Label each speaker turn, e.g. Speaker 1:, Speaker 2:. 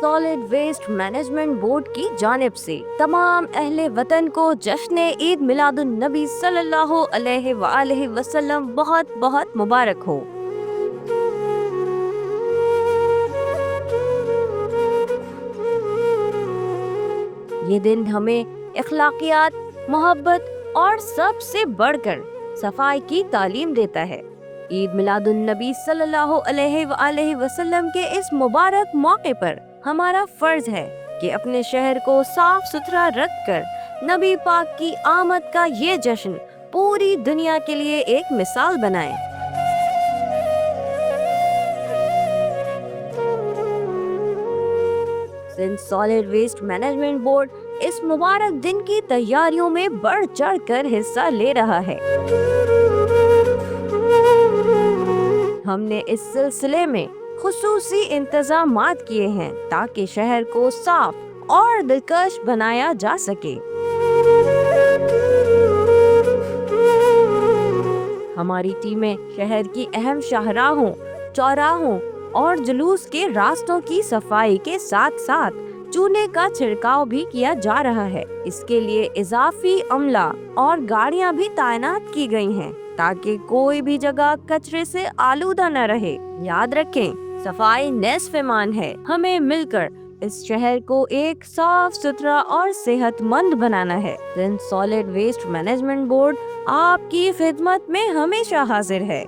Speaker 1: Solid waste management board की जानिब से तमाम अहले वतन को जश्न ईद मिलादुन नबी सल्लल्लाहु अलैहि वसल्लम बहुत बहुत मुबारक हो। ये दिन हमें इखलाकियात, मोहब्बत और सबसे बढ़कर सफाई की तालीम देता है। ईद मिलादुन नबी सल्लल्लाहु अलैहि वसल्लम के इस मुबारक मौके पर हमारा फर्ज है कि अपने शहर को साफ सुथरा रखकर नबी पाक की आमद का ये जश्न पूरी दुनिया के लिए एक मिसाल बनाएं। Since solid waste management board इस मुबारक दिन की तैयारियों में बढ़ चढ़ कर हिस्सा ले रहा है, हमने इस सिलसिले में खुसूसी इंतजामात किए हैं ताकि शहर को साफ और दिलकश बनाया जा सके। हमारी टीमें शहर की अहम शाहराहों, चौराहों और जुलूस के रास्तों की सफाई के साथ साथ चूने का छिड़काव भी किया जा रहा है। इसके लिए इजाफी अमला और गाड़ियां भी तैनात की गई हैं ताकि कोई भी जगह कचरे से आलूदा न रहे। याद रखें, सफाई निस्फ ईमान है। हमें मिलकर इस शहर को एक साफ सुथरा और सेहतमंद बनाना है। सॉलिड वेस्ट मैनेजमेंट बोर्ड आपकी खिदमत में हमेशा हाजिर है।